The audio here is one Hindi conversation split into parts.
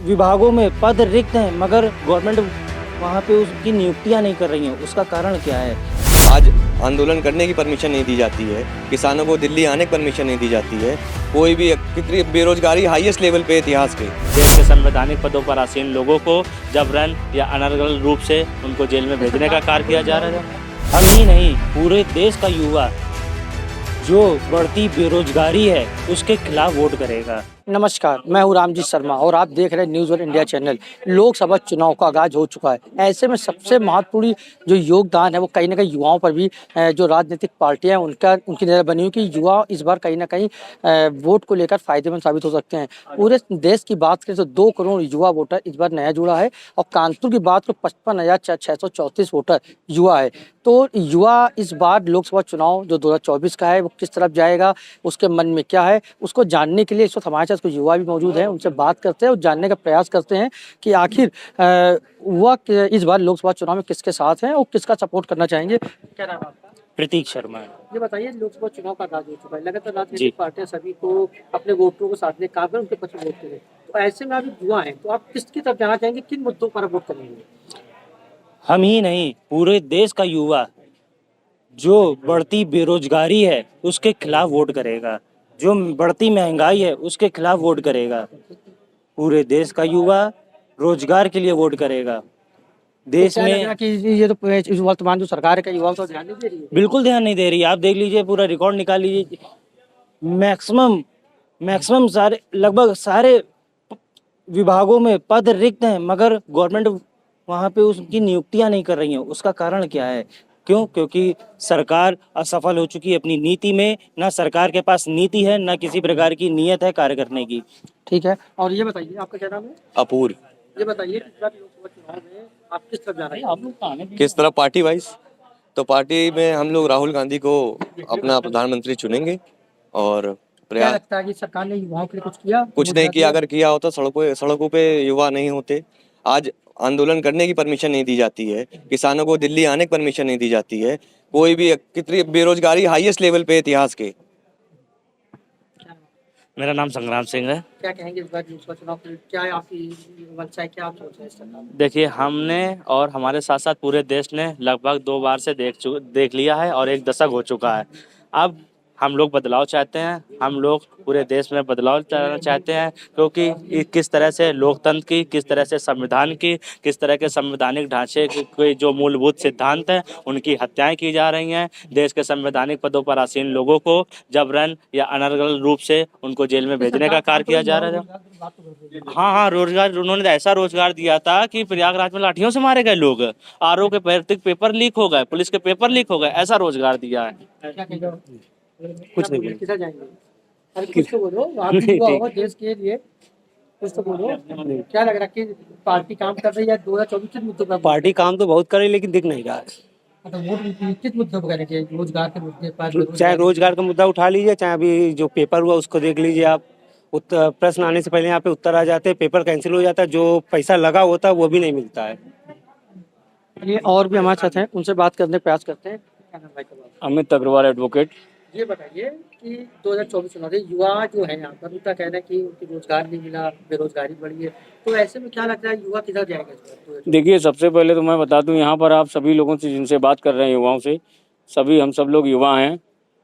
विभागों में पद रिक्त हैं मगर गवर्नमेंट वहाँ पे उसकी नियुक्तियाँ नहीं कर रही हैं, उसका कारण क्या है? आज आंदोलन करने की परमिशन नहीं दी जाती है, किसानों को दिल्ली आने की परमिशन नहीं दी जाती है, कोई भी कितनी बेरोजगारी हाईएस्ट लेवल पे इतिहास के। देश के संवैधानिक पदों पर आसीन लोगों को जबरन या अनर्गल रूप से उनको जेल में भेजने का कार्य किया जा रहा है। हम ही नहीं, पूरे देश का युवा जो बढ़ती बेरोजगारी है उसके खिलाफ वोट करेगा। नमस्कार, मैं हूं रामजीत शर्मा और आप देख रहे हैं news one India channel. Lok Sabha चुनाव का आगाज हो चुका है। ऐसे में सबसे महत्वपूर्ण जो योगदान है वो कहीं ना कहीं युवाओं पर भी जो राजनीतिक पार्टियां हैं उनकी नज़र बनी हुई कि युवा इस बार कहीं ना कहीं वोट को लेकर फायदेमंद साबित हो सकते हैं। पूरे देश की बात करें तो 2 करोड़ युवा वोटर इस बार नया जुड़ा है और कानपुर की बात करें 55,634 वोटर युवा है। तो युवा इस बार लोकसभा चुनाव जो 2024 का है वो किस तरफ जाएगा, उसके मन में क्या है, उसको जानने के लिए इस वक्त हमारे साथ कुछ युवा भी मौजूद हैं। उनसे बात करते हैं और जानने का प्रयास करते हैं कि आखिर युवा इस बार लोकसभा चुनाव में किसके साथ हैं और किसका सपोर्ट करना चाहेंगे। क्या नाम है आपका? प्रतीक शर्मा। ये बताइए, लोकसभा चुनाव का आगाज हो चुका है, लगातार राजनीतिक पार्टियां सभी को अपने वोटरों को साथ में काम कर उनके पक्ष में वोट करें। तो ऐसे में आप युवा हैं तो आप किसकी तरफ जाना चाहेंगे, किन मुद्दों पर वोट करेंगे? हम ही नहीं, पूरे देश का युवा जो बढ़ती बेरोजगारी है उसके खिलाफ वोट करेगा, जो बढ़ती महंगाई है उसके खिलाफ वोट करेगा। पूरे देश का युवा रोजगार के लिए वोट करेगा। देश में कि ये तो वर्तमान जो सरकार है का युवाओं को ध्यान नहीं दे रही है। बिल्कुल ध्यान नहीं दे रही है। आप देख लीजिए, पूरा रिकॉर्ड निकाल लीजिए, मैक्सिमम सारे लगभग सारे विभागों में पद रिक्त हैं मगर गवर्नमेंट वहाँ पे उसकी नियुक्तियाँ नहीं कर रही हैं। उसका कारण क्या है? क्यों? क्योंकि सरकार असफल हो चुकी है अपनी नीति में। ना सरकार के पास नीति है, ना किसी प्रकार की नीयत है कार्य करने की। ठीक है, और ये बताइए आपका क्या नाम है? अपूर्व। ये बताइए इस बार लोकसभा चुनाव में आप किस तरफ जा रहे हैं? आप लोग किस तरह पार्टी वाइज? तो पार्टी में हम लोग राहुल गांधी को अपना प्रधानमंत्री चुनेंगे और क्या प्रयास। लगता है कि सरकार ने युवाओं के लिए कुछ किया? कुछ नहीं किया। अगर किया होता सड़कों पे युवा नहीं होते। आज आंदोलन करने की परमिशन नहीं दी जाती है, किसानों को दिल्ली आने की परमिशन नहीं दी जाती है, कोई भी कितनी बेरोजगारी हाईएस्ट लेवल पे इतिहास के। मेरा नाम संग्राम सिंह है। क्या कहेंगे इस बार लोकसभा चुनाव के लिए? क्या है आपकी मंशा है, क्या आप सोच रहे हैं इस सरकार में? देखिए, हमने और हमारे साथ साथ पूरे देश ने लगभग 2 बार से देख लिया है और 1 दशक हो चुका है। अब हम लोग बदलाव चाहते हैं, हम लोग पूरे देश में बदलाव चाहते हैं क्योंकि किस तरह से लोकतंत्र की, किस तरह से संविधान की, किस तरह के संवैधानिक ढांचे के जो मूलभूत सिद्धांत हैं उनकी हत्याएं की जा रही हैं। देश के संवैधानिक पदों पर आसीन लोगों को जबरन या अनर्गल रूप से उनको जेल में भेजने का कार्य किया जा रहा है। हाँ, रोजगार, उन्होंने ऐसा रोजगार दिया था कि प्रयागराज में लाठियों से मारे गए लोग, आरओ के पेपर लीक हो गए, पुलिस के पेपर लीक हो गए, ऐसा रोजगार दिया है। कुछ नहीं बोल। किधर जाएंगे? अरे कुछ तो बोलो, आप युवा हो देश के लिए, कुछ तो बोलो। क्या लग रहा है कि पार्टी काम कर रही है 2024 किस मुद्दों पर? पार्टी काम तो बहुत कर रही है लेकिन दिख नहीं रहा है। तो वोट किस मुद्दों पर करेंगे? रोजगार के मुद्दे पर? चाहे रोजगार का मुद्दा उठा लीजिए, चाहे अभी जो पेपर हुआ उसको देख लीजिए आप। उत्तर प्रश्न आने से पहले यहाँ पे उत्तर आ जाते हैं, पेपर कैंसिल हो जाता है, जो पैसा लगा होता है वो भी नहीं मिलता है। ये और भी हमारे साथ हैं, उनसे बात करने का प्रयास करते हैं। क्या नाम है आपका? अमित अग्रवाल, एडवोकेट। ये बताइए कि 2024 चुनाव में युवा जो है यहाँ पर उनका कहना है कि उनकी रोजगार नहीं मिला, बेरोजगारी बढ़ी है। तो ऐसे में क्या लगता है युवा किधर जाएगा इस बार? देखिए, सबसे पहले तो मैं बता दूं, यहाँ पर आप सभी लोगों से जिनसे बात कर रहे हैं, युवाओं से, हम सब लोग युवा हैं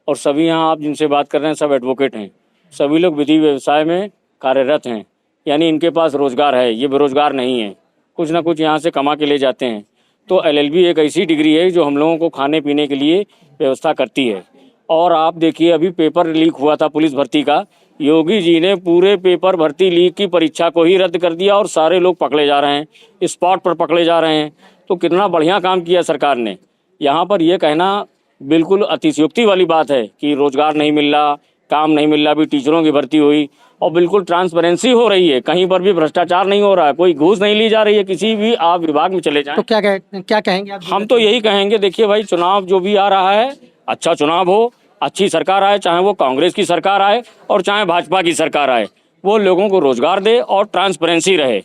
और सभी यहाँ आप जिनसे बात कर रहे हैं सब एडवोकेट हैं। सभी लोग विधि व्यवसाय में कार्यरत हैं, यानी इनके पास रोजगार है, ये बेरोजगार नहीं है, कुछ ना कुछ यहाँ से कमा के ले जाते हैं। तो LLB एक ऐसी डिग्री है जो हम लोगों को खाने पीने के लिए व्यवस्था करती है। और आप देखिए, अभी पेपर लीक हुआ था पुलिस भर्ती का, योगी जी ने पूरे पेपर भर्ती लीक की परीक्षा को ही रद्द कर दिया और सारे लोग पकड़े जा रहे हैं, स्पॉट पर पकड़े जा रहे हैं। तो कितना बढ़िया काम किया सरकार ने। यहाँ पर यह कहना बिल्कुल अतिशयोक्ति वाली बात है कि रोजगार नहीं मिल रहा, काम नहीं मिल रहा। अभी टीचरों की भर्ती हुई और बिल्कुल ट्रांसपेरेंसी हो रही है, कहीं पर भी भ्रष्टाचार नहीं हो रहा है, कोई घूस नहीं ली जा रही है, किसी भी आप विभाग में चले जाएं। तो क्या कहेंगे आप? हम तो यही कहेंगे, देखिए भाई, चुनाव जो भी आ रहा है अच्छा चुनाव हो, अच्छी सरकार आए, चाहे वो कांग्रेस की सरकार आए और चाहे भाजपा की सरकार आए, वो लोगों को रोजगार दे और ट्रांसपेरेंसी रहे।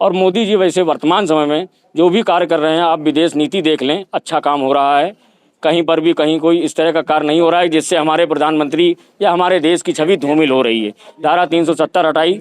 और मोदी जी वैसे वर्तमान समय में जो भी कार्य कर रहे हैं, आप विदेश नीति देख लें, अच्छा काम हो रहा है। कहीं पर भी कहीं कोई इस तरह का कार्य नहीं हो रहा है जिससे हमारे प्रधानमंत्री या हमारे देश की छवि धूमिल हो रही है। धारा 370 हटाई,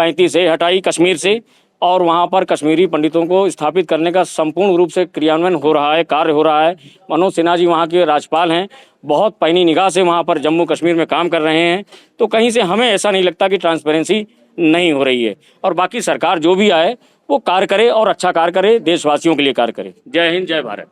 35 हटाई कश्मीर से, और वहाँ पर कश्मीरी पंडितों को स्थापित करने का संपूर्ण रूप से क्रियान्वयन हो रहा है, कार्य हो रहा है। मनोज सिन्हा जी वहाँ के राज्यपाल हैं, बहुत पैनी निगाह से वहाँ पर जम्मू कश्मीर में काम कर रहे हैं। तो कहीं से हमें ऐसा नहीं लगता कि ट्रांसपेरेंसी नहीं हो रही है। और बाकी सरकार जो भी आए वो कार्य करे और अच्छा कार्य करे, देशवासियों के लिए कार्य करे। जय हिंद, जय भारत।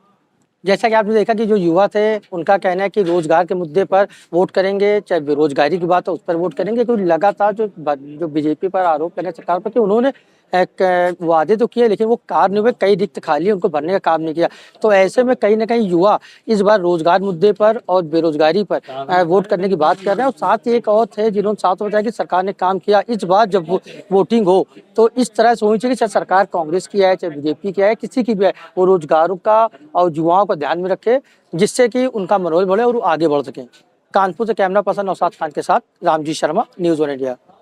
जैसा कि आपने देखा कि जो युवा थे उनका कहना है कि रोजगार के मुद्दे पर वोट करेंगे, चाहे बेरोजगारी की बात हो उस पर वोट करेंगे, क्योंकि लगातार जो बीजेपी पर आरोप कर रहे हैं सरकार पर कि उन्होंने एक वादे तो किए लेकिन वो कार्य नहीं हुए, कई रिक्त खाली उनको भरने का काम नहीं किया। तो ऐसे में कहीं ना कहीं युवा इस बार रोजगार मुद्दे पर और बेरोजगारी पर वोट करने की बात कर रहे हैं। और साथ ही एक और थे जिन्होंने साथ बताया कि सरकार ने काम किया, इस बार जब वोटिंग हो तो इस तरह से होनी चाहिए कि चाहे सरकार कांग्रेस की है चाहे बीजेपी की है, किसी की भी है, वो रोजगारों का और युवाओं को ध्यान में रखे जिससे कि उनका मनोबल बढ़े और वो आगे बढ़ सकें। कानपुर से कैमरा पर्सन नौशाद खान के साथ रामजी शर्मा, न्यूज़ 1 इंडिया।